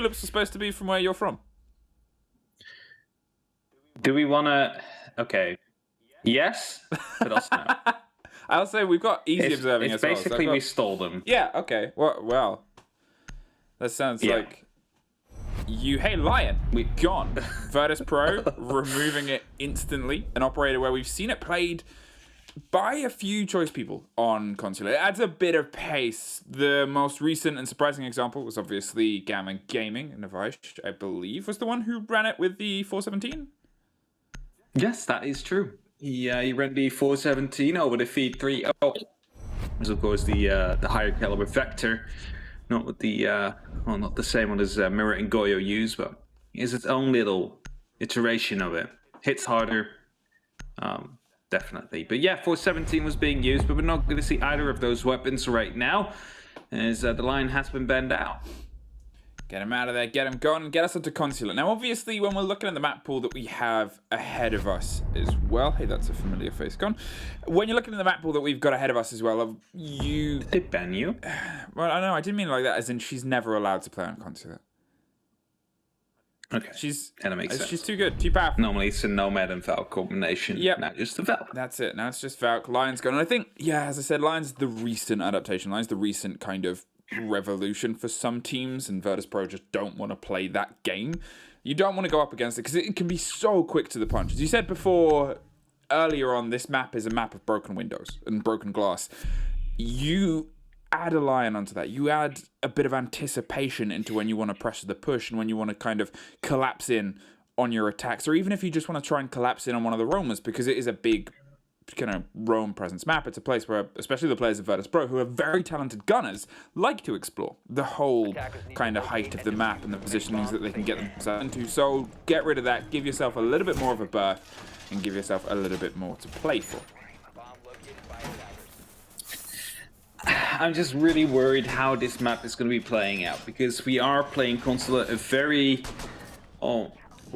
tulips are supposed to be from where you're from? Do we want to? Okay. Yes, but also no. I'll say we've got easy observing it's as well. basically we stole them. Yeah, okay. Well, that sounds like you... Hey, Lion, we're gone. Virtus.pro, removing it instantly. An operator where we've seen it played by a few choice people on console. It adds a bit of pace. The most recent and surprising example was obviously Gamma Gaming. Navish, I believe, was the one who ran it with the 417. Yes, that is true. He ran the 417 over the Feed 3.0. Is of course the higher caliber vector, not with the not the same one as Mirror and Goyo use, but is its own little iteration of it. Hits harder, definitely. But yeah, 417 was being used, but we're not going to see either of those weapons right now, as the line has been banned out. Get him out of there, get him gone, get us onto Consulate. Now, obviously, when we're looking at the map pool that we have ahead of us as well... Hey, that's a familiar face gone. When you're looking at the map pool that we've got ahead of us as well, you... Did they ban you? Well, I know, I didn't mean it like that, as in she's never allowed to play on Consulate. Okay, that makes sense. She's too good, too powerful. Normally, it's a Nomad and Valk combination. Yep. Now just the Valk. That's it. Now it's just Valk. Lion's gone. And I think, yeah, as I said, Lion's the recent adaptation. Lion's the recent kind of revolution for some teams, and Virtus.pro just don't want to play that game. You don't want to go up against it because it can be so quick to the punch. As you said before, earlier on, this map is a map of broken windows and broken glass. You add a Lion onto that. You add a bit of anticipation into when you want to pressure the push and when you want to kind of collapse in on your attacks, or even if you just want to try and collapse in on one of the roamers, because it is a big kind of roam presence map. It's a place where, especially the players of Virtus.pro, who are very talented gunners, like to explore the whole kind of height of the map and the positionings that they can get themselves into. So get rid of that, give yourself a little bit more of a berth, and give yourself a little bit more to play for. I'm just really worried how this map is going to be playing out, because we are playing Consulate, a very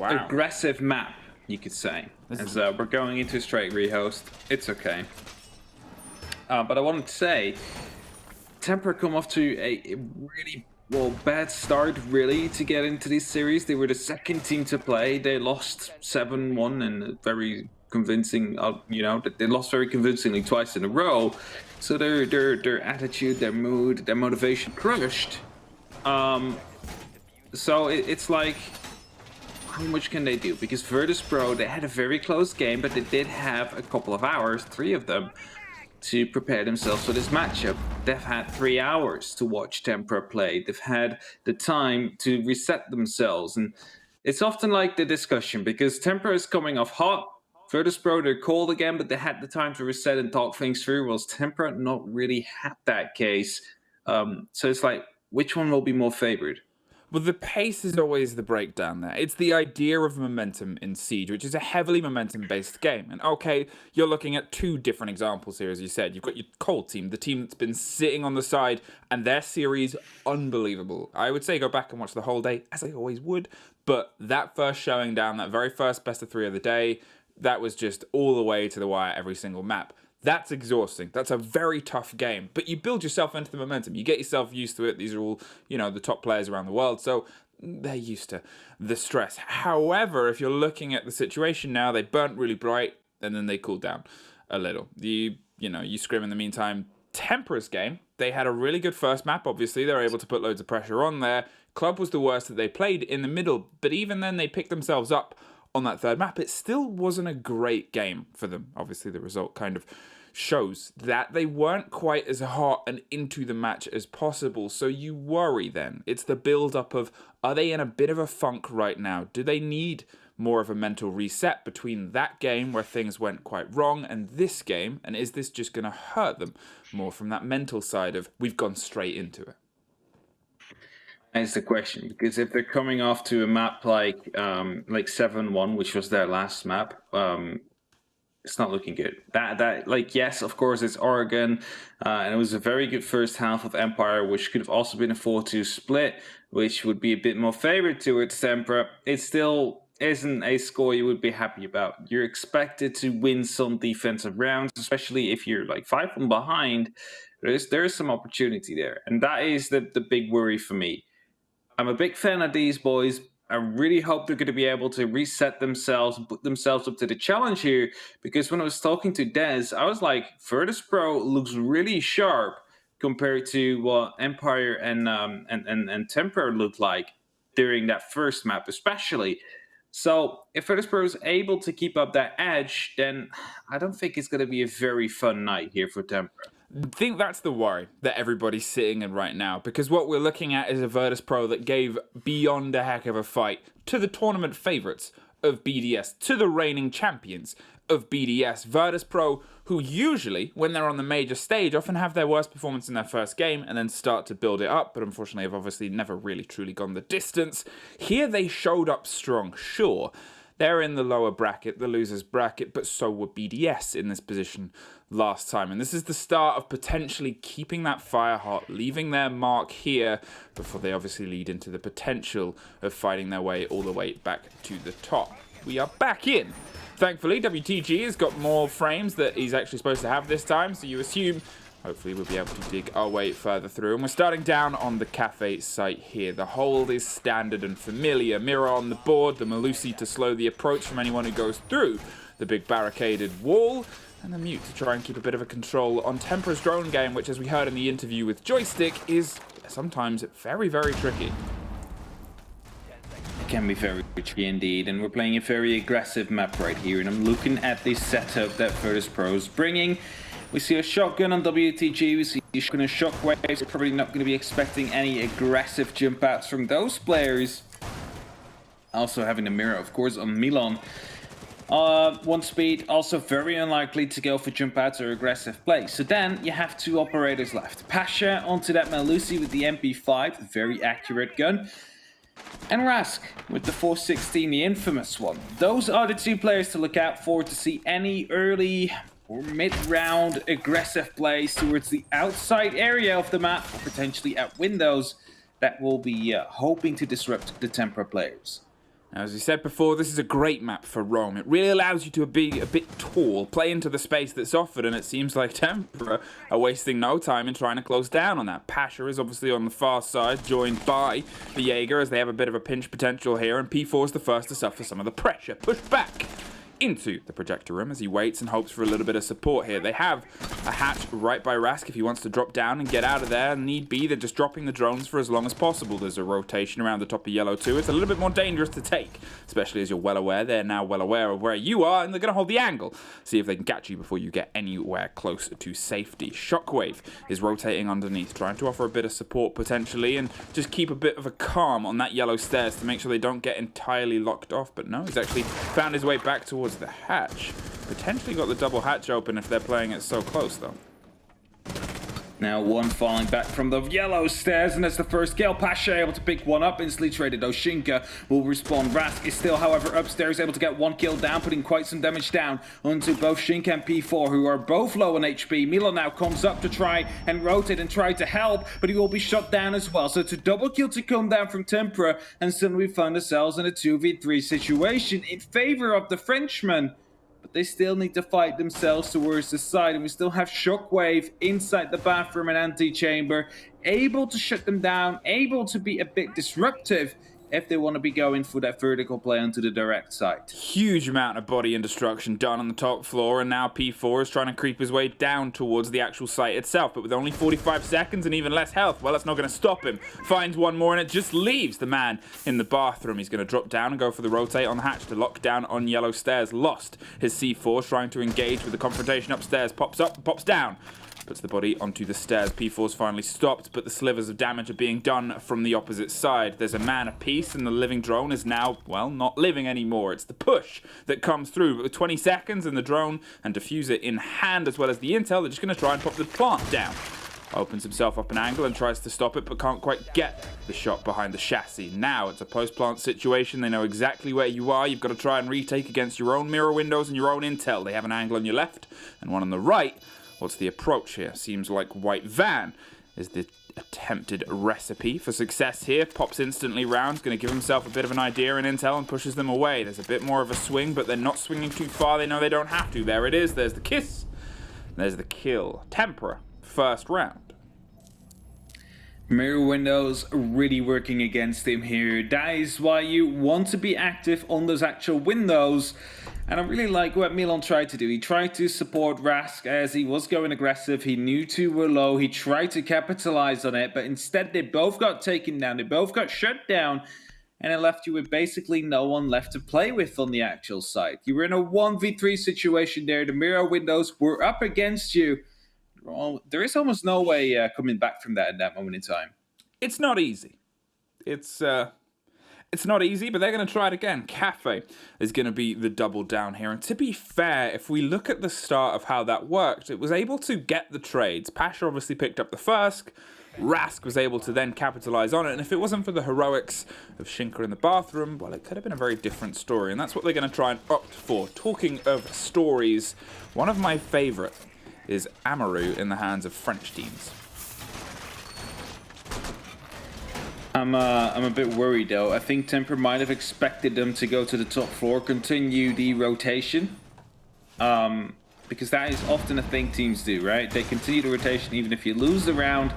aggressive map, you could say. As we're going into a straight rehost. It's okay. But I wanted to say, Tempra come off to a really bad start, really, to get into this series. They were the second team to play. They lost 7-1 and very convincing. They lost very convincingly twice in a row. So their attitude, their mood, their motivation crushed. So it's like, how much can they do? Because Virtus.pro, they had a very close game, but they did have a couple of hours, 3 of them, to prepare themselves for this matchup. They've had 3 hours to watch Tempra play. They've had the time to reset themselves. And it's often like the discussion, because Tempra is coming off hot. Virtus.pro, they're cold again, but they had the time to reset and talk things through, whilst Tempra not really had that case. So it's like, which one will be more favored? Well, the pace is always the breakdown there. It's the idea of momentum in Siege, which is a heavily momentum-based game. And okay, you're looking at 2 different examples here, as you said. You've got your cold team, the team that's been sitting on the side, and their series, unbelievable. I would say go back and watch the whole day, as I always would. But that first showing down, that very first best of 3 of the day, that was just all the way to the wire every single map. That's exhausting. That's a very tough game. But you build yourself into the momentum. You get yourself used to it. These are all, the top players around the world. So they're used to the stress. However, if you're looking at the situation now, they burnt really bright and then they cooled down a little. You scrim in the meantime. Tempra's game, they had a really good first map, obviously. They were able to put loads of pressure on there. Club was the worst that they played in the middle. But even then, they picked themselves up on that third map. It still wasn't a great game for them. Obviously, the result kind of shows that they weren't quite as hot and into the match as possible. So you worry then. It's the build-up of, are they in a bit of a funk right now? Do they need more of a mental reset between that game where things went quite wrong and this game? And is this just going to hurt them more from that mental side of, we've gone straight into it? That's the question, because if they're coming off to a map like 7-1, which was their last map, it's not looking good. Yes, of course, it's Oregon, and it was a very good first half of Empire, which could have also been a 4-2 split, which would be a bit more favored towards Tempra. It still isn't a score you would be happy about. You're expected to win some defensive rounds, especially if you're 5 from behind. There is some opportunity there, and that is the big worry for me. I'm a big fan of these boys. I really hope they're going to be able to reset themselves and put themselves up to the challenge here. Because when I was talking to Des, I was like, Virtus.pro looks really sharp compared to what Empire and Tempra looked like during that first map, especially. So if Virtus.pro is able to keep up that edge, then I don't think it's going to be a very fun night here for Tempra. I think that's the worry that everybody's sitting in right now, because what we're looking at is a Virtus.pro that gave beyond a heck of a fight to the tournament favourites of BDS, to the reigning champions of BDS. Virtus.pro, who usually, when they're on the major stage, often have their worst performance in their first game and then start to build it up, but unfortunately have obviously never really truly gone the distance. Here they showed up strong, sure. They're in the lower bracket, the losers bracket, but so were BDS in this position last time. And this is the start of potentially keeping that fire hot, leaving their mark here before they obviously lead into the potential of fighting their way all the way back to the top. We are back in. Thankfully, WTG has got more frames that he's actually supposed to have this time, so you assume hopefully we'll be able to dig our way further through. And we're starting down on the cafe site here. The hold is standard and familiar. Mirror on the board, the Melusi to slow the approach from anyone who goes through the big barricaded wall, and the mute to try and keep a bit of a control on Tempra's drone game, which, as we heard in the interview with Joystick, is sometimes very, very tricky. It can be very tricky indeed, and we're playing a very aggressive map right here, and I'm looking at this setup that Virtus.pro is bringing. We see a shotgun on WTG, we see a shotgun and shockwaves. We're probably not going to be expecting any aggressive jump outs from those players. Also having the mirror, of course, on Milan. One speed, also very unlikely to go for jump outs or aggressive plays. So then you have two operators left. Pasha onto that Melusi with the MP5, very accurate gun. And Rask with the 416, the infamous one. Those are the two players to look out for to see any early or mid-round aggressive plays towards the outside area of the map, or potentially at windows that will be hoping to disrupt the Tempra players. Now, as we said before, this is a great map for Rome. It really allows you to be a bit tall, play into the space that's offered, and it seems like Tempra are wasting no time in trying to close down on that. Pasha is obviously on the far side, joined by the Jaeger, as they have a bit of a pinch potential here, and P4 is the first to suffer some of the pressure. Push back into the projector room as he waits and hopes for a little bit of support here. They have a hatch right by Rask if he wants to drop down and get out of there. Need be, they're just dropping the drones for as long as possible. There's a rotation around the top of yellow too. It's a little bit more dangerous to take, especially as you're well aware. They're now well aware of where you are, and they're going to hold the angle. See if they can catch you before you get anywhere close to safety. Shockwave is rotating underneath, trying to offer a bit of support potentially and just keep a bit of a calm on that yellow stairs to make sure they don't get entirely locked off. But no, he's actually found his way back towards the hatch. Potentially got the double hatch open if they're playing it so close though. Now one falling back from the yellow stairs, and that's the first kill. Pasha able to pick one up, instantly traded. Oshinka will respawn. Rask is still, however, upstairs, able to get one kill down, putting quite some damage down onto both Shinka and P4, who are both low on HP. Milan now comes up to try and rotate and try to help, but he will be shot down as well. So it's a double kill to come down from Tempra, and suddenly we find ourselves in a 2v3 situation in favor of the Frenchman. But they still need to fight themselves towards the side, and we still have Shockwave inside the bathroom and antechamber, able to shut them down, able to be a bit disruptive if they want to be going for that vertical play onto the direct side. Huge amount of body and destruction done on the top floor, and now P4 is trying to creep his way down towards the actual site itself, but with only 45 seconds and even less health, well, that's not going to stop him. Finds one more, and it just leaves the man in the bathroom. He's going to drop down and go for the rotate on the hatch to lock down on yellow stairs. Lost his C4, trying to engage with the confrontation upstairs. Pops up, pops down. Puts the body onto the stairs. P4's finally stopped, but the slivers of damage are being done from the opposite side. There's a man apiece, and the living drone is now, well, not living anymore. It's the push that comes through. But with 20 seconds and the drone and diffuser in hand, as well as the intel, they're just going to try and pop the plant down. Opens himself up an angle and tries to stop it, but can't quite get the shot behind the chassis. Now it's a post-plant situation. They know exactly where you are. You've got to try and retake against your own mirror windows and your own intel. They have an angle on your left and one on the right. What's the approach here? Seems like White Van is the attempted recipe for success here. Pops instantly round, going to give himself a bit of an idea and intel and pushes them away. There's a bit more of a swing, but they're not swinging too far. They know they don't have to. There it is. There's the kiss. There's the kill. Tempra, first round. Mirror windows really working against him here. That is why you want to be active on those actual windows. And I really like what Milan tried to do. He tried to support Rask as he was going aggressive. He knew two were low. He tried to capitalize on it, but instead they both got taken down. They both got shut down. And it left you with basically no one left to play with on the actual side. You were in a 1v3 situation there. The mirror windows were up against you. Well, there is almost no way coming back from that at that moment in time. It's not easy. It's not easy, but they're going to try it again. Cafe is going to be the double down here. And to be fair, if we look at the start of how that worked, it was able to get the trades. Pasha obviously picked up the first. Rask was able to then capitalize on it. And if it wasn't for the heroics of Shinka in the bathroom, well, it could have been a very different story. And that's what they're going to try and opt for. Talking of stories, one of my favorite is Amaru in the hands of French teams. I'm a bit worried though. I think Tempra might have expected them to go to the top floor, continue the rotation. Because that is often a thing teams do, right? They continue the rotation even if you lose the round.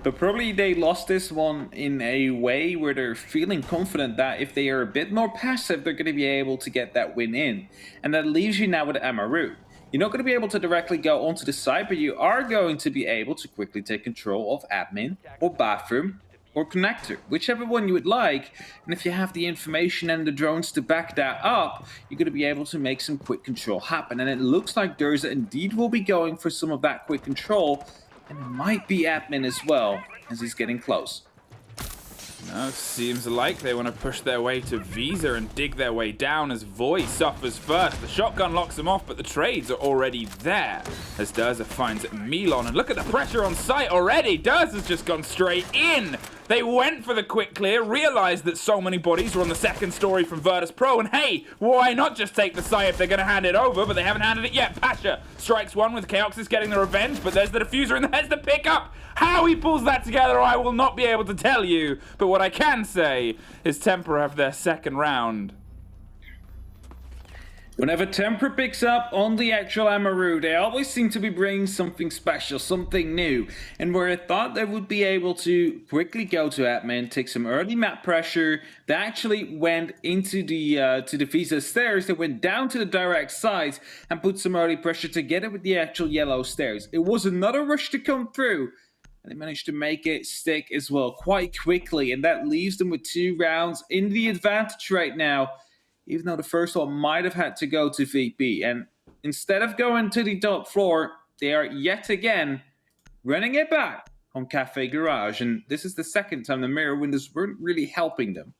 But probably they lost this one in a way where they're feeling confident that if they are a bit more passive, they're going to be able to get that win in. And that leaves you now with Amaru. You're not going to be able to directly go onto the side, but you are going to be able to quickly take control of admin or bathroom or connector, whichever one you would like. And if you have the information and the drones to back that up, you're going to be able to make some quick control happen. And it looks like Durza indeed will be going for some of that quick control, and it might be admin as well, as he's getting close. No, seems like they want to push their way to Visa and dig their way down as Void suffers first. The shotgun locks him off, but the trades are already there as Durza finds Milan. And look at the pressure on site already. Durza's just gone straight in. They went for the quick clear, realized that so many bodies were on the second story from Virtus.pro, and hey, why not just take the site if they're going to hand it over, but they haven't handed it yet. Pasha strikes one with Chaoxis getting the revenge, but there's the diffuser and there's the pickup. How he pulls that together, I will not be able to tell you, but what I can say is Tempra have their second round. Whenever Tempra picks up on the actual Amaru, they always seem to be bringing something special, something new. And where I thought they would be able to quickly go to admin, take some early map pressure, they actually went into the Visa stairs, they went down to the direct sides and put some early pressure together with the actual yellow stairs. It was another rush to come through, and they managed to make it stick as well quite quickly. And that leaves them with 2 rounds in the advantage right now, even though the first one might have had to go to VP. And instead of going to the top floor, they are yet again running it back on Cafe Garage. And this is the second time the mirror windows weren't really helping them.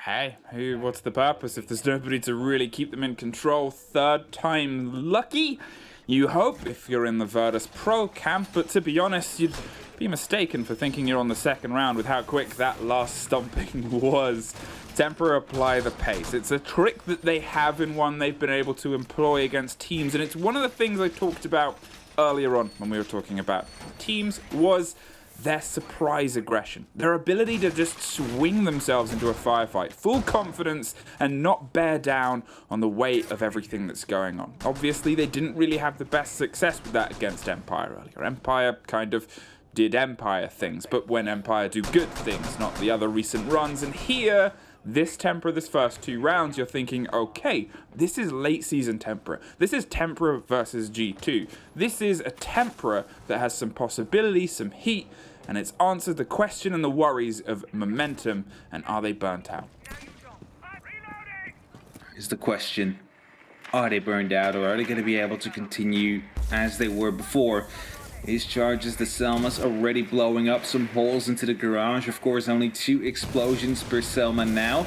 Hey, what's the purpose if there's nobody to really keep them in control? Third time lucky, you hope, if you're in the Virtus.pro camp. But to be honest, you'd be mistaken for thinking you're on the second round with how quick that last stomping was. Tempra apply the pace. It's a trick that they have and one they've been able to employ against teams, and it's one of the things I talked about earlier on when we were talking about teams was their surprise aggression, their ability to just swing themselves into a firefight, full confidence and not bear down on the weight of everything that's going on. Obviously, they didn't really have the best success with that against Empire earlier. Empire kind of did Empire things, but when Empire do good things, not the other recent runs. And here, this Tempra, this first 2 rounds, you're thinking, okay, this is late season Tempra. This is Tempra versus G2. This is a Tempra that has some possibility, some heat, and it's answered the question and the worries of momentum, and are they burnt out? Is the question, are they burned out, or are they going to be able to continue as they were before? His charges, the Selma's already blowing up some holes into the garage. Of course, only 2 explosions per Selma now,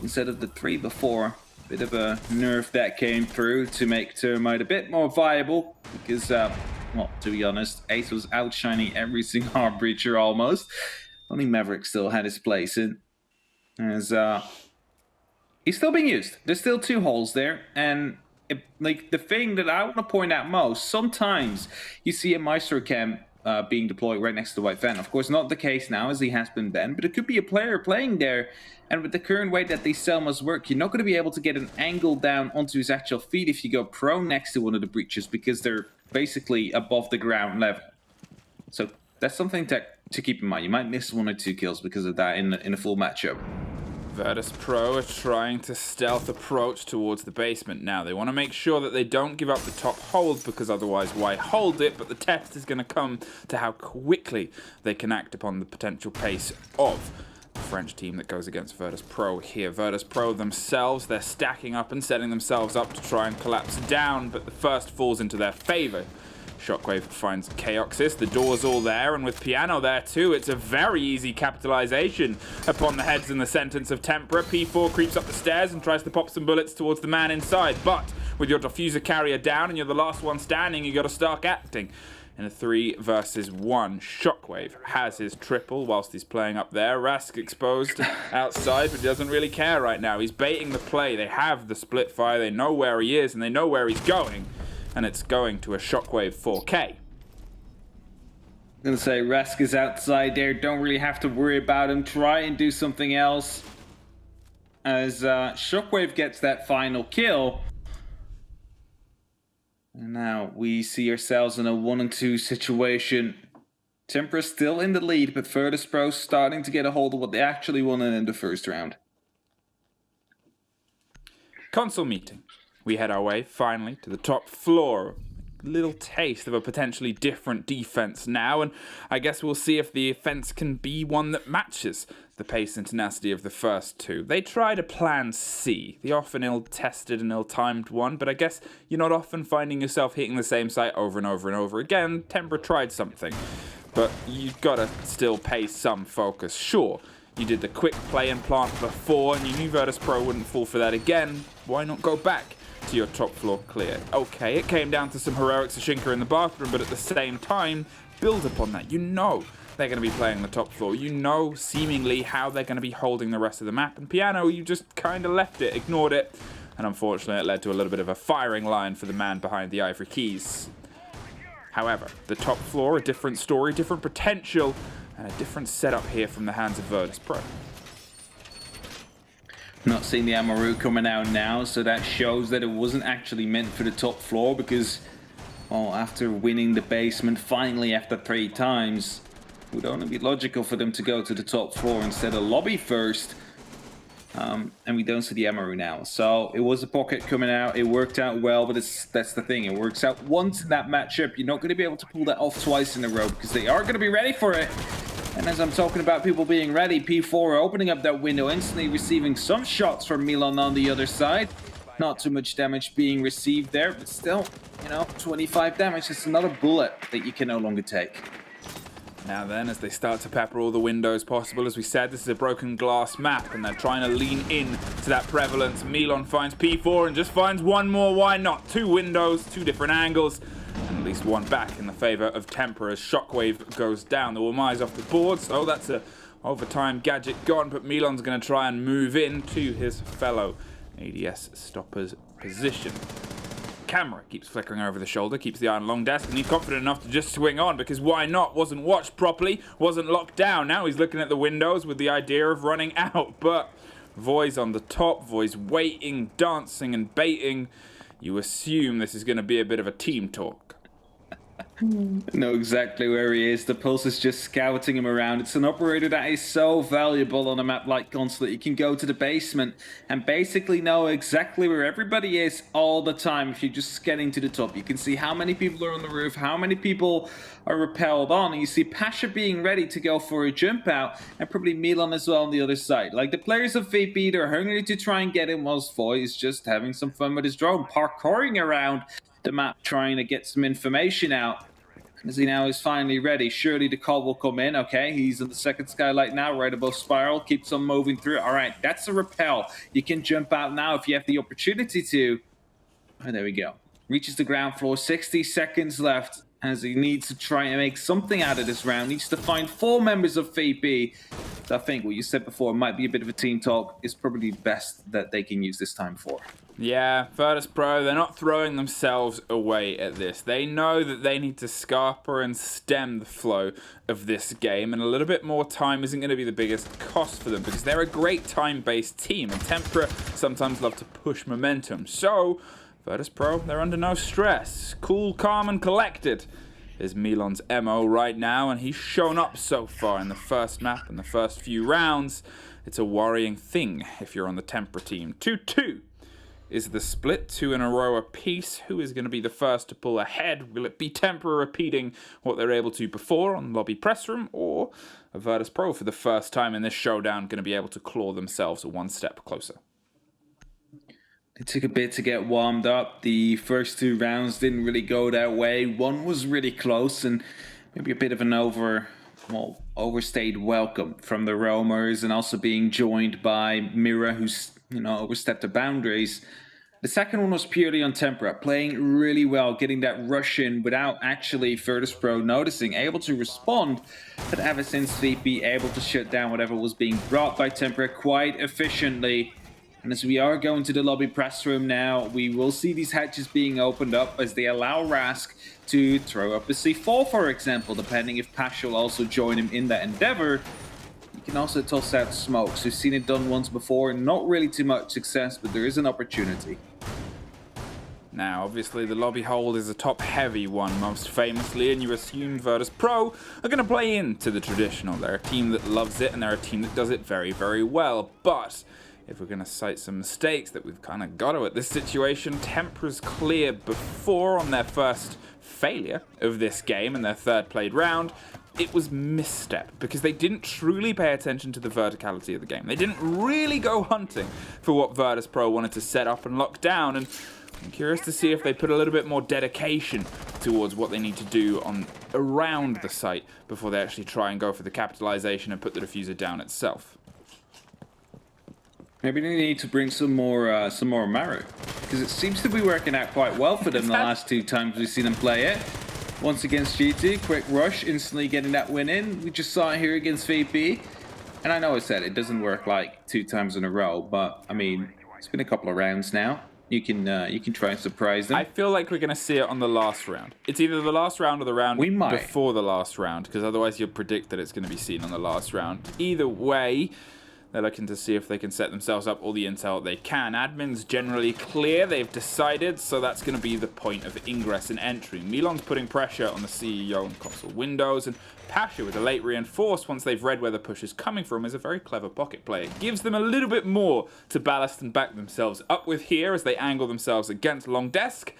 instead of the 3 before. Bit of a nerf that came through to make Termite a bit more viable, because, well, to be honest, Ace was outshining every single Heartbreacher almost. Only Maverick still had his place in, as he's still being used. There's still 2 holes there, and like the thing that I want to point out most, sometimes you see a Maestro Cam being deployed right next to the white fan. Of course, not the case now as he has been banned, but it could be a player playing there. And with the current way that these Selmas work, you're not going to be able to get an angle down onto his actual feet if you go prone next to one of the breaches, because they're basically above the ground level. So that's something to keep in mind. You might miss 1 or 2 kills because of that in a full matchup. Virtus.pro are trying to stealth approach towards the basement now. They want to make sure that they don't give up the top hold, because otherwise why hold it? But the test is going to come to how quickly they can act upon the potential pace of the French team that goes against Virtus.pro here. Virtus.pro themselves, they're stacking up and setting themselves up to try and collapse down, but the first falls into their favor. Shockwave finds Chaoxis, the door's all there, and with Piano there too, it's a very easy capitalization upon the heads and the sentence of Tempra. P4 creeps up the stairs and tries to pop some bullets towards the man inside, but with your diffuser carrier down and you're the last one standing, you gotta start acting. In a 3 versus 1, Shockwave has his triple whilst he's playing up there. Rask exposed outside, but he doesn't really care right now. He's baiting the play. They have the split fire, they know where he is, and they know where he's going. And it's going to a Shockwave 4K. I'm gonna say Rask is outside there. Don't really have to worry about him. Try and do something else. As Shockwave gets that final kill. And now we see ourselves in a 1-2 situation. Tempra still in the lead, but Virtus.pro starting to get a hold of what they actually wanted in the first round. Console meeting. We head our way, finally, to the top floor. A little taste of a potentially different defense now, and I guess we'll see if the offense can be one that matches the pace and tenacity of the first two. They tried a plan C, the often ill-tested and ill-timed one, but I guess you're not often finding yourself hitting the same site over and over and over again. Tempra tried something, but you've got to still pay some focus. Sure, you did the quick play and plant before, and you knew Virtus.pro wouldn't fall for that again. Why not go back to your top floor clear? Okay, it came down to some heroics of Shinka in the bathroom, but at the same time, build upon that. You know they're going to be playing the top floor. You know seemingly how they're going to be holding the rest of the map. And Piano, you just kind of left it, ignored it, and unfortunately it led to a little bit of a firing line for the man behind the ivory keys. However, the top floor, a different story, different potential, and a different setup here from the hands of Virtus.pro. Not seeing the Amaru coming out now, so that shows that it wasn't actually meant for the top floor, because, well, after winning the basement finally after 3 times, it would only be logical for them to go to the top floor instead of lobby first. And we don't see the Amaru now. So it was a pocket coming out, it worked out well, but that's the thing, it works out once in that matchup. You're not going to be able to pull that off twice in a row, because they are going to be ready for it. And as I'm talking about people being ready, P4 opening up that window, instantly receiving some shots from Milan on the other side. Not too much damage being received there, but still, you know, 25 damage. It's another bullet that you can no longer take. Now then, as they start to pepper all the windows possible, as we said, this is a broken glass map, and they're trying to lean in to that prevalence. Milan finds P4 and just finds one more. Why not? 2 windows, 2 different angles, and at least one back in the favor of Tempra as Shockwave goes down. The Wamai's off the board, so that's a overtime gadget gone, but Milan's going to try and move in to his fellow ADS stopper's position. Camera keeps flickering over the shoulder, keeps the eye on long desk, and he's confident enough to just swing on, because why not? Wasn't watched properly, wasn't locked down. Now he's looking at the windows with the idea of running out, but Voi's on the top, Voi's waiting, dancing and baiting. You assume this is going to be a bit of a team talk. Know exactly where he is. The Pulse is just scouting him around. It's an operator that is so valuable on a map like Console that you can go to the basement and basically know exactly where everybody is all the time. If you're just getting to the top, you can see how many people are on the roof, how many people are repelled on, and you see Pasha being ready to go for a jump out, and probably Milan as well on the other side. Like, the players of VP, they're hungry to try and get him, whilst Voy is just having some fun with his drone, parkouring around the map, trying to get some information out. As he now is finally ready, surely the call will come in. Okay, he's on the second skylight now, right above Spiral, keeps on moving through. All right, that's a repel. You can jump out now if you have the opportunity to. Oh, there we go. Reaches the ground floor, 60 seconds left, as he needs to try and make something out of this round. Needs to find 4 members of VP. So I think what you said before might be a bit of a team talk. Is probably best that they can use this time for. Yeah, Virtus.pro, they're not throwing themselves away at this. They know that they need to scarper and stem the flow of this game, and a little bit more time isn't going to be the biggest cost for them, because they're a great time-based team, and Tempra sometimes love to push momentum. So, Virtus.pro, they're under no stress. Cool, calm, and collected is Milan's MO right now, and he's shown up so far in the first map and the first few rounds. It's a worrying thing if you're on the Tempra team. 2-2 is the split, 2 in a row apiece. Who is going to be the first to pull ahead? Will it be Tempra repeating what they're able to before on Lobby Press Room, or Virtus.pro for the first time in this showdown going to be able to claw themselves one step closer? It took a bit to get warmed up. The first 2 rounds didn't really go their way. One was really close and maybe a bit of an overstayed welcome from the roamers, and also being joined by Mira, who's overstepped the boundaries. The second one was purely on Tempra, playing really well, getting that rush in without actually Virtus.pro noticing, able to respond, but ever since VP able to shut down whatever was being brought by Tempra quite efficiently. And as we are going to the lobby press room now, we will see these hatches being opened up as they allow Rask to throw up a C4, for example, depending if Pash will also join him in that endeavor. You can also toss out smokes. We've seen it done once before, not really too much success, but there is an opportunity. Now, obviously, the lobby hold is a top-heavy one, most famously, and you assume Virtus.pro are going to play into the traditional. They're a team that loves it, and they're a team that does it very, very well. But if we're going to cite some mistakes that we've kind of got to at this situation, Tempra's clear before on their first failure of this game and their third played round. It was misstep because they didn't truly pay attention to the verticality of the game. They didn't really go hunting for what Virtus.pro wanted to set up and lock down, and I'm curious to see if they put a little bit more dedication towards what they need to do around the site before they actually try and go for the capitalization and put the diffuser down itself. Maybe they need to bring some more Maru, because it seems to be working out quite well for them the last 2 times we've seen them play it. Once against GT, quick rush, instantly getting that win in. We just saw it here against VP. And I know I said it doesn't work like 2 times in a row, but I mean, it's been a couple of rounds now. You can try and surprise them. I feel like we're going to see it on the last round. It's either the last round or the round before the last round, because otherwise you'll predict that it's going to be seen on the last round. Either way, they're looking to see if they can set themselves up all the intel they can. Admin's generally clear, they've decided, so that's going to be the point of ingress and entry. Milan's putting pressure on the CEO and console windows, and Pasha with a late reinforce once they've read where the push is coming from is a very clever pocket play. It gives them a little bit more to ballast and back themselves up with here as they angle themselves against long desk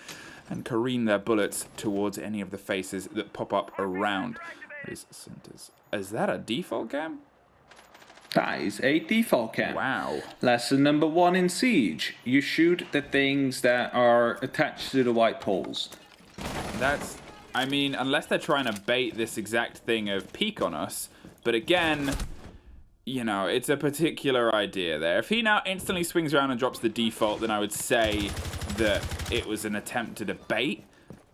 and careen their bullets towards any of the faces that pop up around these centers. Is that a default cam? That is a default cam. Wow. Lesson number 1 in Siege. You shoot the things that are attached to the white poles. I mean, unless they're trying to bait this exact thing of peek on us. But again, it's a particular idea there. If he now instantly swings around and drops the default, then I would say that it was an attempt to debate.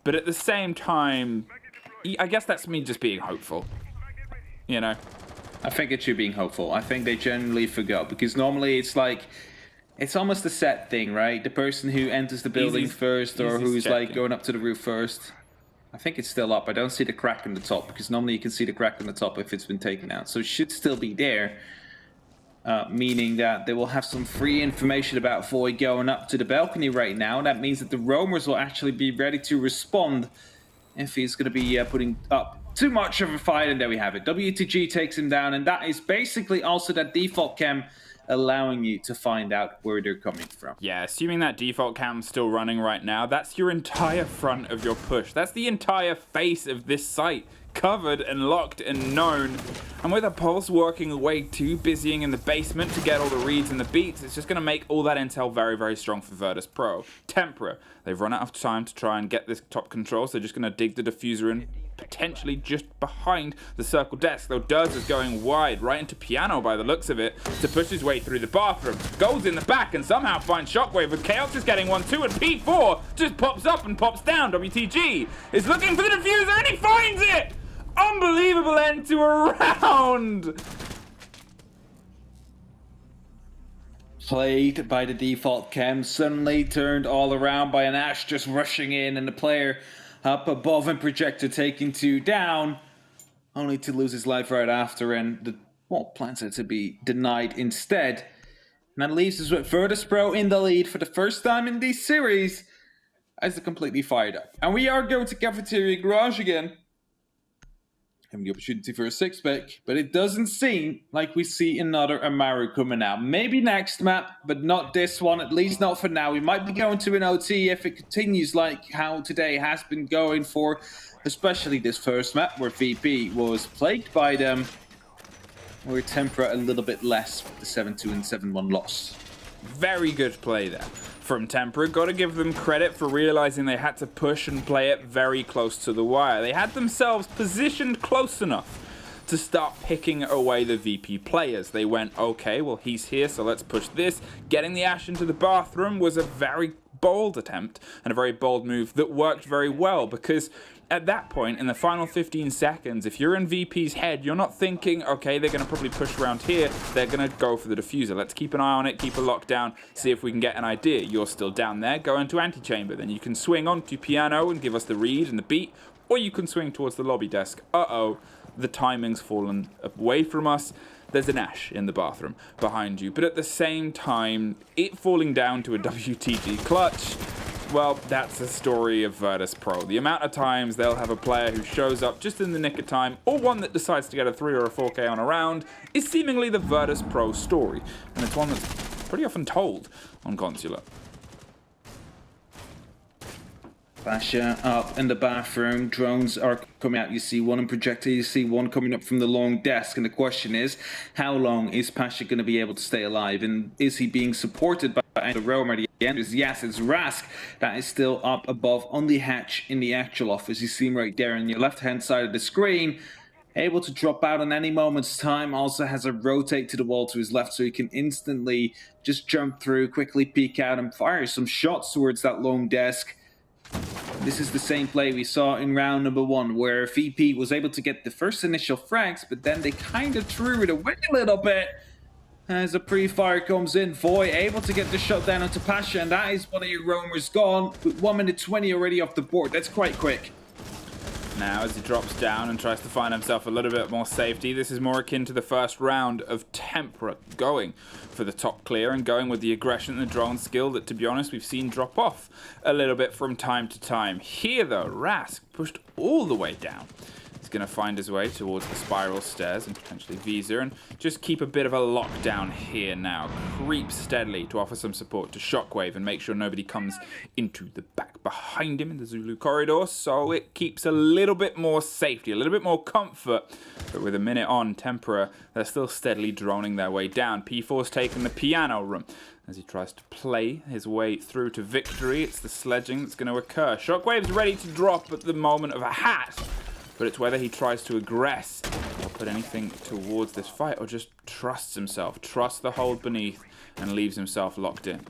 But at the same time, I guess that's me just being hopeful. I think it's you being hopeful. I think they generally forgot, because normally it's almost a set thing, right? The person who enters the building first, or who's going up to the roof first. I think it's still up. I don't see the crack in the top, because normally you can see the crack in the top if it's been taken out. So it should still be there, meaning that they will have some free information about Void going up to the balcony right now. That means that the roamers will actually be ready to respond if he's going to be putting up too much of a fight. And there we have it. WTG takes him down, and that is basically also that default cam allowing you to find out where they're coming from. Yeah, assuming that default cam's still running right now, that's your entire front of your push. That's the entire face of this site, covered and locked and known. And with a Pulse working away too, busying in the basement to get all the reads and the beats, it's just going to make all that intel very, very strong for Virtus.pro. Tempra, they've run out of time to try and get this top control, so they're just going to dig the diffuser in, potentially just behind the circle desk, though Durs is going wide, right into Piano by the looks of it, to push his way through the bathroom. Goes in the back and somehow finds Shockwave, with Chaos is getting 1-2, and P4 just pops up and pops down. WTG is looking for the diffuser, and he finds it! Unbelievable end to a round! Played by the default cam, suddenly turned all around by an Ash just rushing in, and the player up above and projector taking 2 down, only to lose his life right after, and the plans are to be denied instead. And that leaves us with Virtus.pro in the lead for the first time in this series, as they're completely fired up. And we are going to Cafeteria Garage again. having the opportunity for a 6-pick, but it doesn't seem like we see another Amaru coming out. Maybe next map, but not this one, at least not for now. We might be going to an OT if it continues like how today has been going for, especially this first map where VP was plagued by them, where Tempra a little bit less with the 7-2 and 7-1 loss. Very good play there from Tempra. Got to give them credit for realizing they had to push and play it very close to the wire. They had themselves positioned close enough to start picking away the VP players. They went, okay, well, he's here, so let's push this. Getting the Ashe into the bathroom was a very bold attempt and a very bold move that worked very well, because at that point, in the final 15 seconds, if you're in VP's head, you're not thinking, okay, they're going to probably push around here. They're going to go for the diffuser. Let's keep an eye on it, keep a lockdown, see if we can get an idea. You're still down there, go into antechamber. Then you can swing onto piano and give us the read and the beat, or you can swing towards the lobby desk. Uh-oh, the timing's fallen away from us. There's an Ashe in the bathroom behind you. But at the same time, it falling down to a WTG clutch, well, that's the story of Virtus.pro. The amount of times they'll have a player who shows up just in the nick of time, or one that decides to get a 3 or a 4K on a round, is seemingly the Virtus.pro story. And it's one that's pretty often told on Consular. Pasha up in the bathroom. Drones are coming out. You see one in projector. You see one coming up from the long desk. And the question is, how long is Pasha going to be able to stay alive? And is he being supported by the roamer? The answer is yes. It's Rask that is still up above on the hatch in the actual office. You see him right there on your left-hand side of the screen. Able to drop out in any moment's time. Also has a rotate to the wall to his left, so he can instantly just jump through, quickly peek out, and fire some shots towards that long desk. This is the same play we saw in round number 1, where VP was able to get the first initial frags, but then they kind of threw it away a little bit as a pre-fire comes in. Voy able to get the shot down onto Pasha, and that is one of your roamers gone, with 1 minute 20 already off the board. That's quite quick. Now, as he drops down and tries to find himself a little bit more safety, this is more akin to the first round of Tempra going for the top clear and going with the aggression and the drone skill that, to be honest, we've seen drop off a little bit from time to time. Here, though, Rask pushed all the way down. He's going to find his way towards the spiral stairs and potentially Visa and just keep a bit of a lockdown here now. Creep steadily to offer some support to Shockwave and make sure nobody comes into the back behind him in the Zulu corridor, so it keeps a little bit more safety, a little bit more comfort. But with a minute on, Tempra, they're still steadily droning their way down. P4's taken the piano room as he tries to play his way through to victory. It's the sledging that's going to occur. Shockwave's ready to drop at the moment of a hat, but it's whether he tries to aggress or put anything towards this fight or just trusts himself, trusts the hold beneath and leaves himself locked in.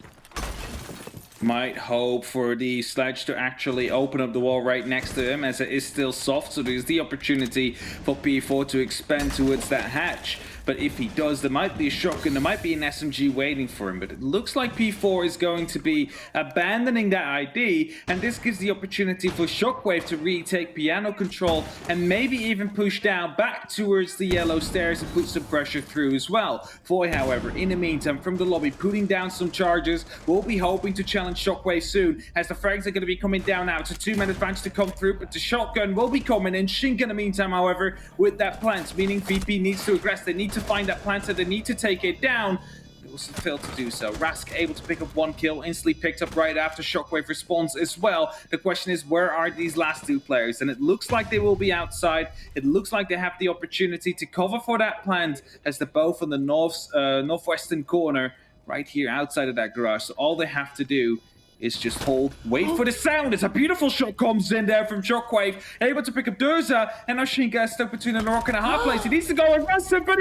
Might hope for the sledge to actually open up the wall right next to him, as it is still soft, so there's the opportunity for P4 to expand towards that hatch. But if he does, there might be a shotgun, there might be an SMG waiting for him. But it looks like P4 is going to be abandoning that ID, and this gives the opportunity for Shockwave to retake piano control and maybe even push down back towards the yellow stairs and put some pressure through as well. Voy, however, in the meantime, from the lobby, putting down some charges. We'll be hoping to challenge Shockwave soon, as the frags are going to be coming down now. It's a 2-man advantage to come through, but the shotgun will be coming in. Shink in the meantime, however, with that plant, meaning VP needs to aggress. They need to find that plant, so they need to take it down. They will fail to do so. Rask able to pick up 1 kill, instantly picked up right after Shockwave responds as well. The question is, where are these last 2 players? And it looks like they will be outside. It looks like they have the opportunity to cover for that plant, as they're both on the northwestern corner, right here outside of that garage. So all they have to do is just hold, wait for the sound. It's a beautiful shot comes in there from Shockwave, able to pick up Durza, and now Shinka is stuck between a rock and a hard place. He needs to go and rest him, but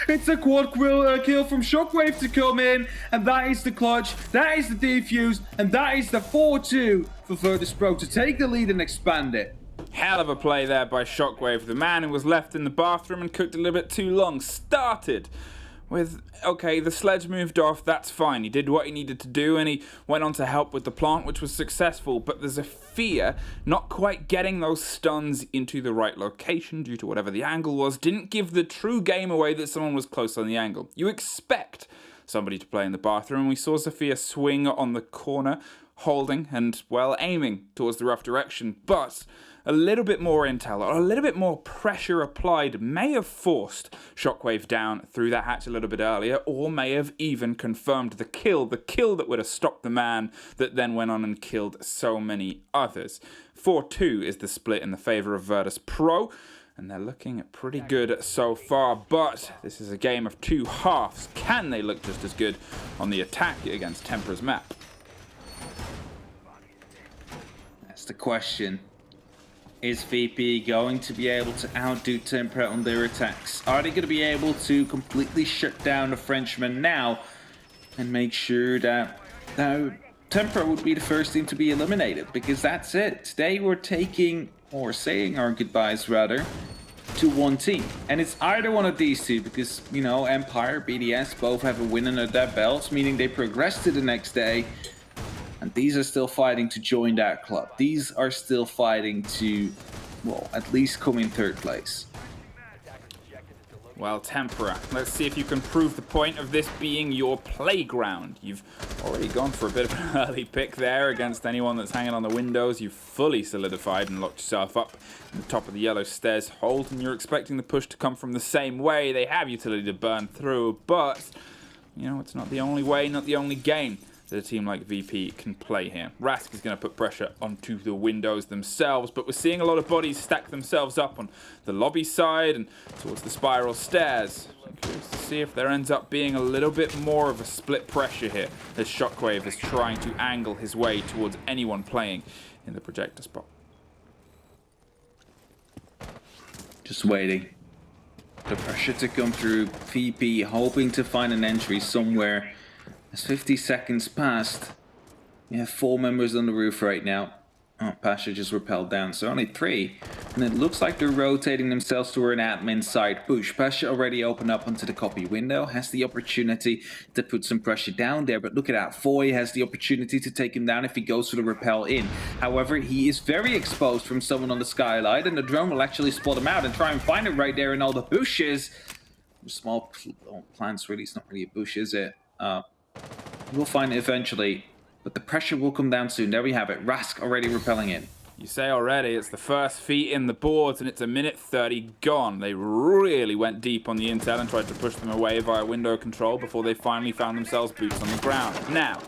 it's a quad kill from Shockwave to come in, and that is the clutch, that is the defuse, and that is the 4-2 for Virtus.pro to take the lead and expand it. Hell of a play there by Shockwave. The man who was left in the bathroom and cooked a little bit too long started with, okay, the sledge moved off, that's fine. He did what he needed to do and he went on to help with the plant, which was successful. But there's a fear not quite getting those stuns into the right location due to whatever the angle was. Didn't give the true game away that someone was close on the angle. You expect somebody to play in the bathroom. We saw Sophia swing on the corner, holding and, well, aiming towards the rough direction, but a little bit more intel or a little bit more pressure applied may have forced Shockwave down through that hatch a little bit earlier, or may have even confirmed the kill that would have stopped the man that then went on and killed so many others. 4-2 is the split in the favor of Virtus.pro, and they're looking pretty good so far, but this is a game of two halves. Can they look just as good on the attack against Tempra's map? That's the question. Is VP going to be able to outdo Tempra on their attacks? Are they going to be able to completely shut down the Frenchman now and make sure that Tempra would be the first team to be eliminated? Because that's it. They were taking, or saying our goodbyes rather, to one team. And it's either one of these two, because, you know, Empire, BDS both have a win under their belts, meaning they progress to the next day. And these are still fighting to join that club. These are still fighting to, well, at least come in third place. Well, Tempra, let's see if you can prove the point of this being your playground. You've already gone for a bit of an early pick there against anyone that's hanging on the windows. You've fully solidified and locked yourself up at the top of the yellow stairs hold, and you're expecting the push to come from the same way. They have utility to burn through, but, you know, it's not the only way, not the only game that a team like VP can play here. Rask is going to put pressure onto the windows themselves, but we're seeing a lot of bodies stack themselves up on the lobby side and towards the spiral stairs. I'm curious to see if there ends up being a little bit more of a split pressure here as Shockwave is trying to angle his way towards anyone playing in the projector spot. Just waiting. The pressure to come through. VP hoping to find an entry somewhere. As 50 seconds passed, we have 4 members on the roof right now. Oh, Pasha just rappelled down, so only 3. And it looks like they're rotating themselves toward an admin side push. Pasha already opened up onto the copy window, has the opportunity to put some pressure down there. But look at that, Foy has the opportunity to take him down if he goes for the rappel in. However, he is very exposed from someone on the skylight, and the drone will actually spot him out and try and find him right there in all the bushes. Small plants, really, it's not really a bush, is it? We'll find it eventually, but the pressure will come down soon. There we have it. Rask already repelling in. You say already, it's the first feet in the boards, and it's a minute 30 gone. They really went deep on the intel and tried to push them away via window control before they finally found themselves boots on the ground. Now,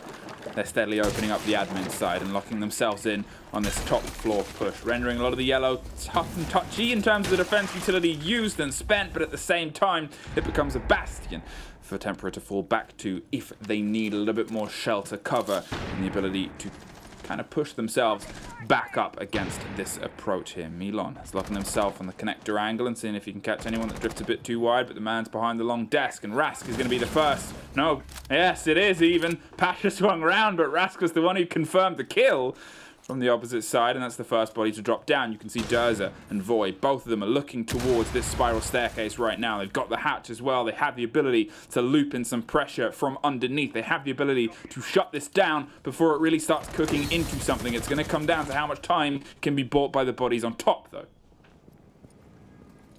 they're steadily opening up the admin side and locking themselves in on this top floor push, rendering a lot of the yellow tough and touchy in terms of the defense utility used and spent, but at the same time, it becomes a bastion for Tempra to fall back to if they need a little bit more shelter cover and the ability to kind of push themselves back up against this approach here. Milon is locking himself on the connector angle and seeing if he can catch anyone that drifts a bit too wide, but the man's behind the long desk, and Rask is going to be the first. No, yes, it is even. Pasha swung around, but Rask was the one who confirmed the kill from the opposite side, and that's the first body to drop down. You can see Durza and Voy, both of them are looking towards this spiral staircase right now. They've got the hatch as well. They have the ability to loop in some pressure from underneath. They have the ability to shut this down before it really starts cooking into something. It's going to come down to how much time can be bought by the bodies on top, though.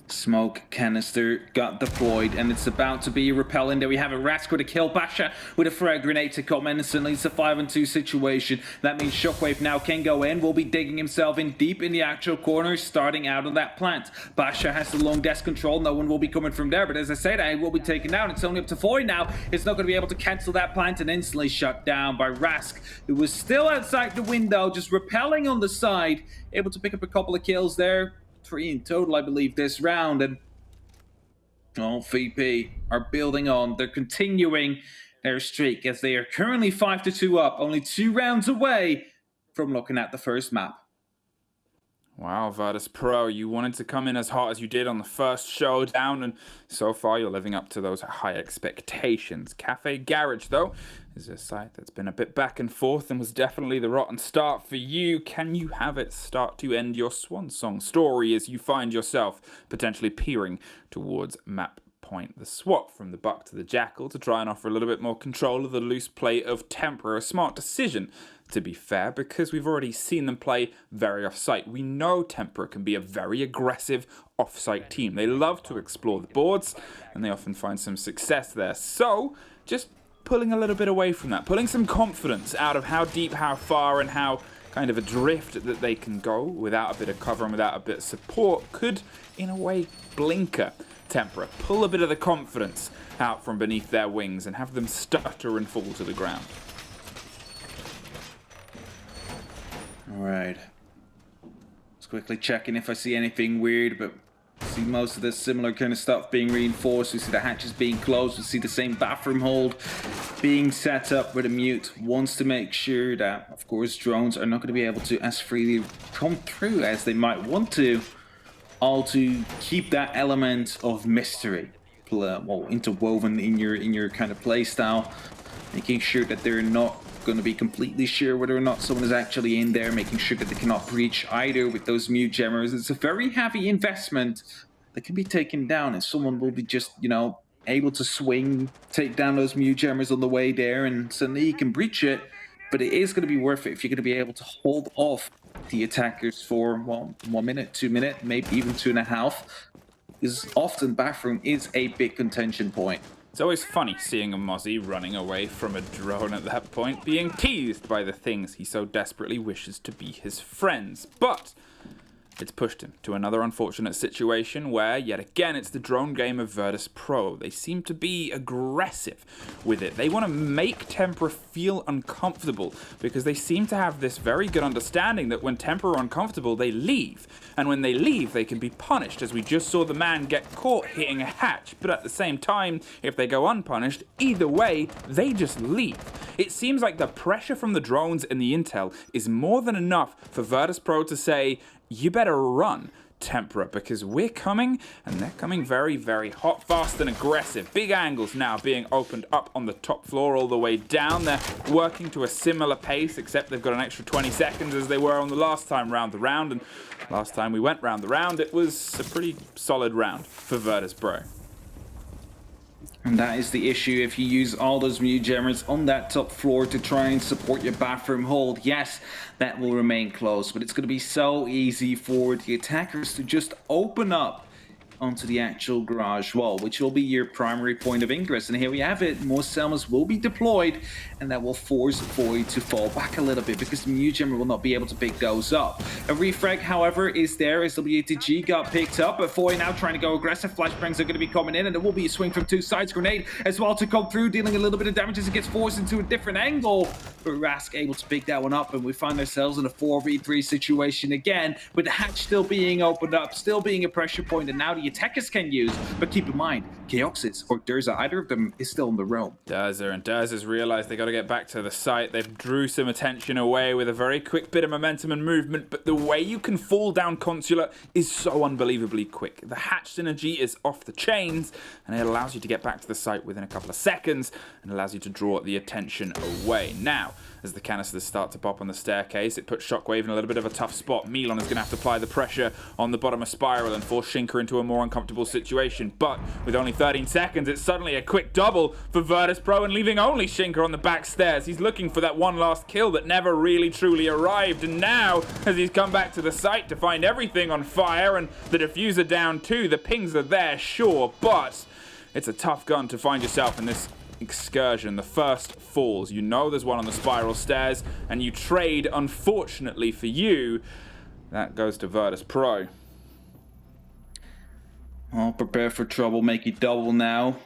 Smoke canister got deployed, and it's about to be repelling. There we have a Rask with a kill. Pasha with a frag grenade to come in. Instantly, it's a 5-on-2 situation. That means Shockwave now can go in. Will be digging himself in deep in the actual corner, starting out of that plant. Pasha has the long desk control. No one will be coming from there, but as I said, I will be taken down. It's only up to Foy now. It's not going to be able to cancel that plant, and instantly shut down by Rask, who was still outside the window, just repelling on the side. Able to pick up a couple of kills there. 3 in total, I believe, this round. And VP are building on. They're continuing their streak as they are currently 5-2 up, only 2 rounds away from looking at the first map. Wow, Virtus.pro, you wanted to come in as hot as you did on the first showdown, and so far you're living up to those high expectations. Cafe Garage, though, is a site that's been a bit back and forth and was definitely the rotten start for you. Can you have it start to end your swan song story as you find yourself potentially peering towards map point? The swap from the Buck to the Jackal to try and offer a little bit more control of the loose play of Tempra. A smart decision, to be fair, because we've already seen them play very off-site. We know Tempra can be a very aggressive off-site team. They love to explore the boards, and they often find some success there. So, just pulling a little bit away from that, pulling some confidence out of how deep, how far, and how kind of adrift that they can go without a bit of cover and without a bit of support could, in a way, blinker Tempra, pull a bit of the confidence out from beneath their wings and have them stutter and fall to the ground. All right. Just quickly checking if I see anything weird, but I see most of the similar kind of stuff being reinforced. We see the hatches being closed. We see the same bathroom hold being set up where the mute wants to make sure that, of course, drones are not going to be able to as freely come through as they might want to. All to keep that element of mystery interwoven in your kind of play style, making sure that they're not going to be completely sure whether or not someone is actually in there, making sure that they cannot breach either with those mute jammers. It's a very heavy investment that can be taken down, and someone will be just, you know, able to swing, take down those mute jammers on the way there, and suddenly you can breach it. But it is going to be worth it if you're going to be able to hold off the attackers for, well, 1 minute, 2 minutes, maybe even 2.5. Because often bathroom is a big contention point. It's always funny seeing a Mozzie running away from a drone at that point, being teased by the things he so desperately wishes to be his friends. But it's pushed him to another unfortunate situation where, yet again, it's the drone game of Virtus.pro. They seem to be aggressive with it. They want to make Tempra feel uncomfortable because they seem to have this very good understanding that when Tempra are uncomfortable, they leave. And when they leave, they can be punished, as we just saw the man get caught hitting a hatch. But at the same time, if they go unpunished, either way, they just leave. It seems like the pressure from the drones and the intel is more than enough for Virtus.pro to say, you better run, Tempra, because we're coming, and they're coming very, very hot, fast, and aggressive. Big angles now being opened up on the top floor all the way down. They're working to a similar pace, except they've got an extra 20 seconds as they were on the last time round the round. And last time we went round the round, it was a pretty solid round for Virtus.pro. And that is the issue if you use all those mute jammers on that top floor to try and support your bathroom hold. Yes, that will remain closed, but it's going to be so easy for the attackers to just open up onto the actual garage wall, which will be your primary point of ingress. And here we have it. More Selmas will be deployed, and that will force Void to fall back a little bit because the mute jammer will not be able to pick those up. A refrag, however, is there as WTG got picked up, but Void now trying to go aggressive. Flashbangs are going to be coming in, and there will be a swing from two sides. Grenade as well to come through, dealing a little bit of damage as it gets forced into a different angle. But Rask able to pick that one up, and we find ourselves in a 4v3 situation again, with the hatch still being opened up, still being a pressure point, and now the attackers can use. But keep in mind, Chaoxis or Durza, either of them is still in the roam. Durza's realized they got to get back to the site. They've drew some attention away with a very quick bit of momentum and movement, but the way you can fall down Consular is so unbelievably quick. The hatch synergy is off the chains, and it allows you to get back to the site within a couple of seconds, and allows you to draw the attention away. Now, as the canisters start to pop on the staircase, it puts Shockwave in a little bit of a tough spot. Milon is going to have to apply the pressure on the bottom of Spiral and force Shinker into a more uncomfortable situation. But with only 13 seconds, it's suddenly a quick double for Virtus.pro and leaving only Shinker on the back stairs. He's looking for that one last kill that never really truly arrived. And now, as he's come back to the site to find everything on fire and the diffuser down too, the pings are there, sure, but it's a tough gun to find yourself in this excursion. The first falls. You know there's one on the Spiral stairs, and you trade, unfortunately for you. That goes to Virtus.pro. Oh, prepare for trouble, make it double now.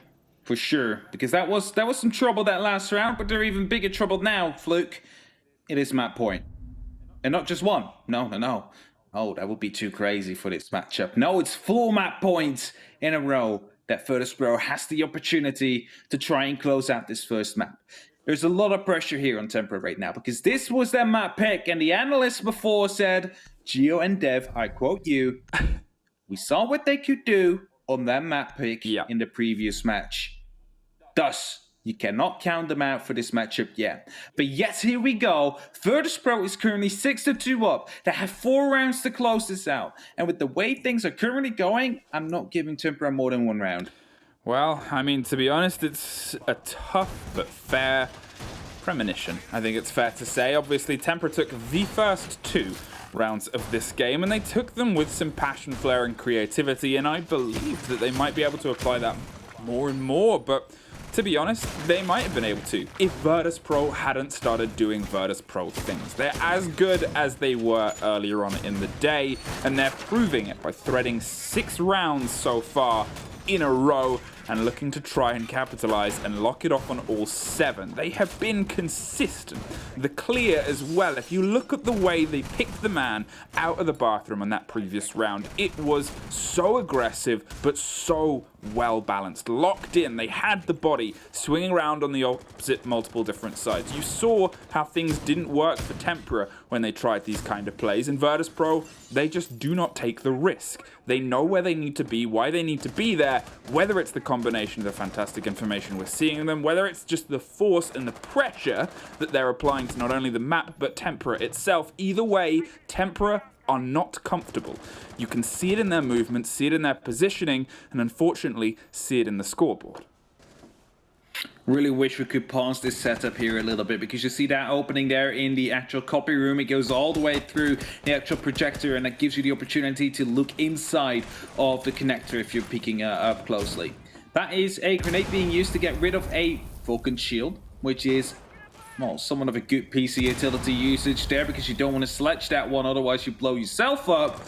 For sure. Because that was some trouble that last round, but they're even bigger trouble now, Fluke. It is map point. And not just one. No. Oh, that would be too crazy for this matchup. No, it's full map points in a row that Virtus.pro has the opportunity to try and close out this first map. There's a lot of pressure here on Tempra right now because this was their map pick, and the analysts before said, Geo and Dev, I quote you, we saw what they could do on that map pick in the previous match. Thus, you cannot count them out for this matchup yet. But yes, here we go. Virtus.pro is currently 6-2 up. They have 4 rounds to close this out. And with the way things are currently going, I'm not giving Tempra more than 1 round. Well, I mean, to be honest, it's a tough but fair premonition. I think it's fair to say. Obviously, Tempra took the first 2 rounds of this game, and they took them with some passion, flair, and creativity, and I believed that they might be able to apply that more and more, but to be honest, they might have been able to if Virtus.pro hadn't started doing Virtus.pro things. They're as good as they were earlier on in the day, and they're proving it by threading 6 rounds so far in a row and looking to try and capitalize and lock it off on all 7. They have been consistent. The clear as well. If you look at the way they picked the man out of the bathroom on that previous round, it was so aggressive but so well balanced, locked in. They had the body swinging around on the opposite multiple different sides. You saw how things didn't work for Tempra when they tried these kind of plays. In Virtus.pro, they just do not take the risk. They know where they need to be, why they need to be there, whether it's the combination of the fantastic information we're seeing in them, whether it's just the force and the pressure that they're applying to not only the map but Tempra itself. Either way, Tempra are not comfortable. You can see it in their movement, see it in their positioning, and unfortunately, see it in the scoreboard. Really wish we could pause this setup here a little bit, because you see that opening there in the actual copy room. It goes all the way through the actual projector, and that gives you the opportunity to look inside of the connector if you're peeking up closely. That is a grenade being used to get rid of a Vulcan shield, which is, well, somewhat of a good PC utility usage there, because you don't want to sledge that one, otherwise you blow yourself up.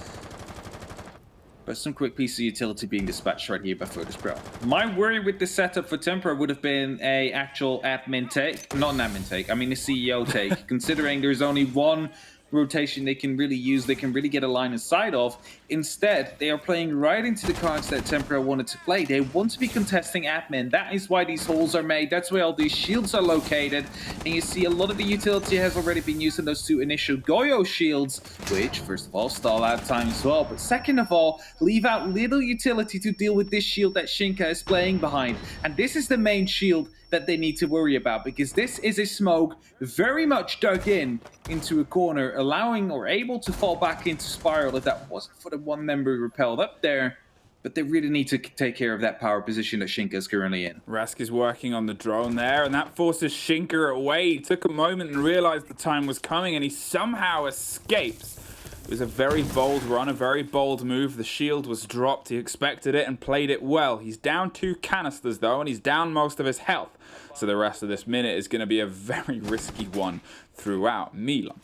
But some quick PC utility being dispatched right here by Virtus.pro. My worry with this setup for Tempra would have been a actual admin take. Not an admin take, I mean a CEO take. Considering there's only one rotation they can really use, they can really get a line of sight of. Instead, they are playing right into the cards that Tempra wanted to play. They want to be contesting admin. That is why these holes are made. That's where all these shields are located. And you see a lot of the utility has already been used in those 2 initial Goyo shields, which, first of all, stall out time as well. But second of all, leave out little utility to deal with this shield that Shinka is playing behind. And this is the main shield that they need to worry about, because this is a smoke very much dug into a corner, allowing or able to fall back into Spiral if that wasn't for the one member repelled up there. But they really need to take care of that power position that Shinka is currently in. Rask is working on the drone there, and that forces Shinka away. He took a moment and realized the time was coming, and he somehow escapes. It was a very bold run, a very bold move. The shield was dropped. He expected it and played it well. He's down 2 canisters, though, and he's down most of his health. So the rest of this minute is going to be a very risky one throughout. Milan,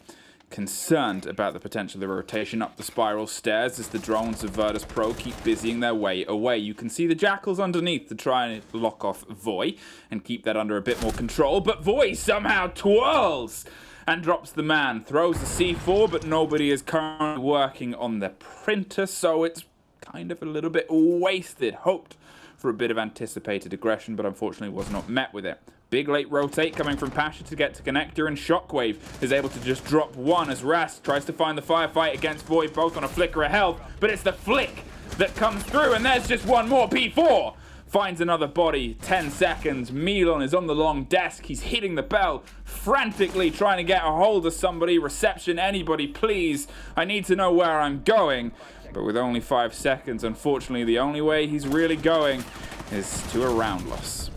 concerned about the potential of the rotation up the spiral stairs as the drones of Virtus.pro keep busying their way away. You can see the Jackals underneath to try and lock off Voy and keep that under a bit more control. But Voy somehow twirls and drops the man, throws the C4, but nobody is currently working on the printer, so it's kind of a little bit wasted. Hoped for a bit of anticipated aggression, but unfortunately was not met with it. Big late rotate coming from Pasha to get to connector, and Shockwave is able to just drop one as Rast tries to find the firefight against Void, both on a flicker of health, but it's the flick that comes through, and there's just one more. P4 finds another body. 10 seconds. Milan is on the long desk. He's hitting the bell, frantically trying to get a hold of somebody. Reception, anybody, please. I need to know where I'm going. But with only 5 seconds, unfortunately, the only way he's really going is to a round loss.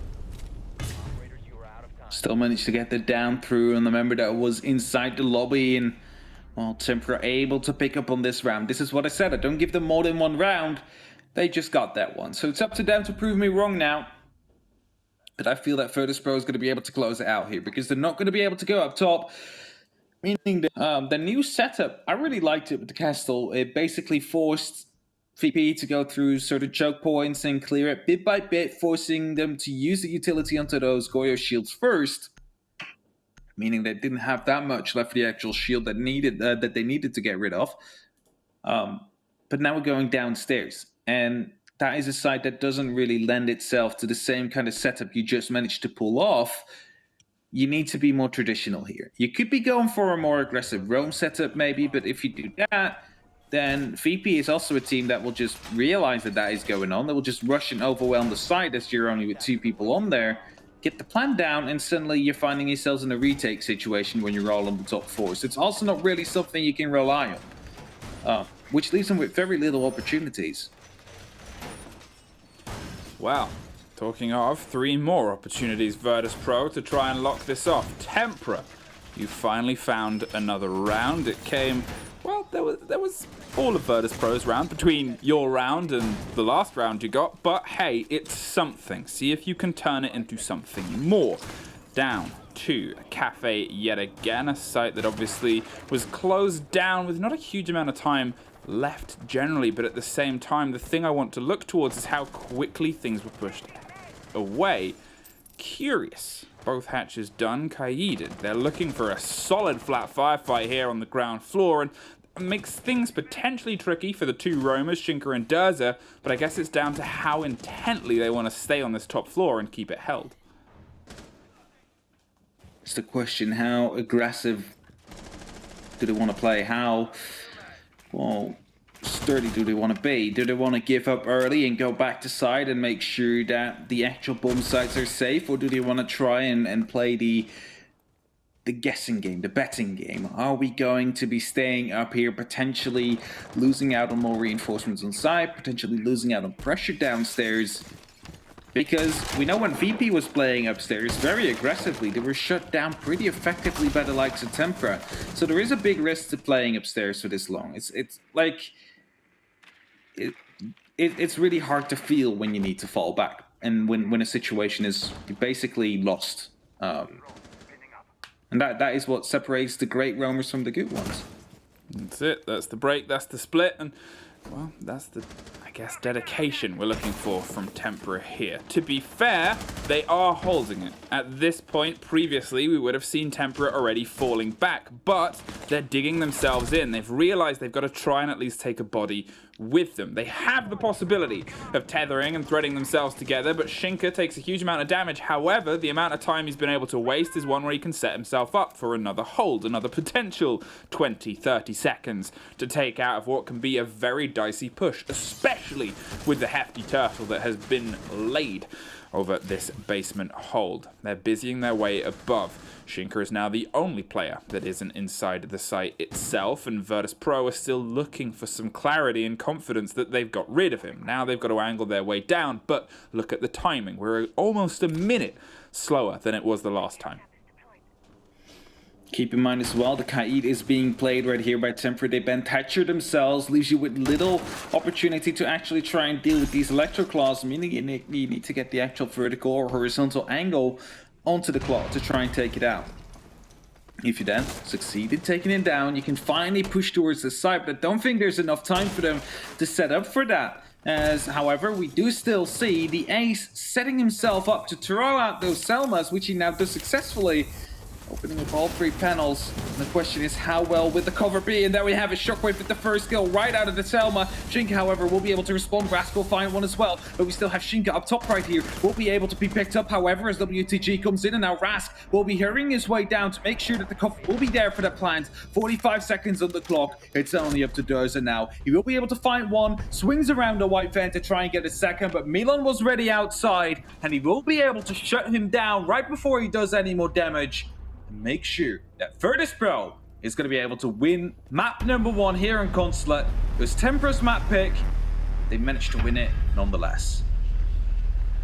Still managed to get the down through on the member that was inside the lobby, and, well, Tempra able to pick up on this round. This is what I said. I don't give them more than 1 round. They just got that one. So it's up to them to prove me wrong now. But I feel that Virtus.pro is going to be able to close it out here, because they're not going to be able to go up top. Meaning the new setup, I really liked it with the Castle. It basically forced VP to go through sort of choke points and clear it bit by bit, forcing them to use the utility onto those Goyo shields first. Meaning they didn't have that much left for the actual shield that they needed to get rid of. But now we're going downstairs. And that is a side that doesn't really lend itself to the same kind of setup you just managed to pull off. You need to be more traditional here. You could be going for a more aggressive roam setup maybe, but if you do that, then VP is also a team that will just realize that that is going on. They will just rush and overwhelm the side as you're only with 2 people on there, get the plan down, and suddenly you're finding yourselves in a retake situation when you're all on the top 4. So it's also not really something you can rely on, which leaves them with very little opportunities. Well, talking of 3 more opportunities, Virtus.pro to try and lock this off. Tempra, you finally found another round. It came Well, there was all of Virtus.pro's round between your round and the last round you got, but hey, it's something. See if you can turn it into something more. Down to a cafe yet again, a site that obviously was closed down with not a huge amount of time left generally, but at the same time, the thing I want to look towards is how quickly things were pushed away. Curious. Both hatches done, Kaided. They're looking for a solid flat firefight here on the ground floor, and makes things potentially tricky for the two roamers, Shinka and Durza, but I guess it's down to how intently they want to stay on this top floor and keep it held. It's the question, how aggressive do they want to play? How, well, sturdy do they want to be? Do they want to give up early and go back to side and make sure that the actual bomb sites are safe? Or do they want to try and play the guessing game, the betting game? Are we going to be staying up here, potentially losing out on more reinforcements on side, potentially losing out on pressure downstairs? Because we know when VP was playing upstairs very aggressively, they were shut down pretty effectively by the likes of Tempra. So there is a big risk to playing upstairs for this long. It's like it's really hard to feel when you need to fall back and when a situation is basically lost. And that is what separates the great roamers from the good ones. That's it. That's the break. That's the split. And, well, that's the, I guess, dedication we're looking for from Tempra here. To be fair, they are holding it. At this point, previously, we would have seen Tempra already falling back, but they're digging themselves in. They've realized they've got to try and at least take a body with them. They have the possibility of tethering and threading themselves together, but Shinka takes a huge amount of damage. However, the amount of time he's been able to waste is one where he can set himself up for another hold, another potential 20-30 seconds to take out of what can be a very dicey push, especially with the hefty turtle that has been laid over this basement hold. They're busying their way above. Shinka is now the only player that isn't inside the site itself, and Virtus.pro are still looking for some clarity and confidence that they've got rid of him. Now they've got to angle their way down, but look at the timing. We're almost a minute slower than it was the last time. Keep in mind as well, the Kaid is being played right here by Tempra. They bend Thatcher themselves, leaves you with little opportunity to actually try and deal with these electro claws, meaning you need to get the actual vertical or horizontal angle onto the claw to try and take it out. If you then succeed in taking it down, you can finally push towards the side, but I don't think there's enough time for them to set up for that. As, however, we do still see the Ace setting himself up to throw out those Selmas, which he now does successfully, opening up all three panels. And the question is, how well will the cover be? And there we have a Shockwave with the first kill right out of the Selma. Shinka, however, will be able to respond. Rask will find one as well. But we still have Shinka up top right here. Will be able to be picked up, however, as WTG comes in. And now Rask will be hurrying his way down to make sure that the cover will be there for the plant. 45 seconds on the clock. It's only up to Durza now. He will be able to find one. Swings around the white vent to try and get a second. But Milan was ready outside. And he will be able to shut him down right before he does any more damage. Make sure that Virtus.pro is going to be able to win map number 1 here in Consulate. It was Tempra's map pick. They managed to win it nonetheless.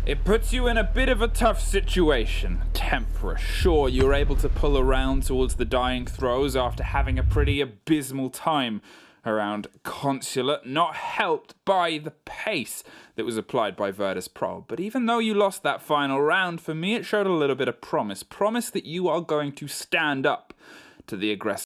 It puts you in a bit of a tough situation, Tempra. Sure, you're able to pull around towards the dying throws after having a pretty abysmal time around Consulate, not helped by the pace that was applied by Virtus.pro. But even though you lost that final round, for me it showed a little bit of promise. Promise that you are going to stand up to the aggressive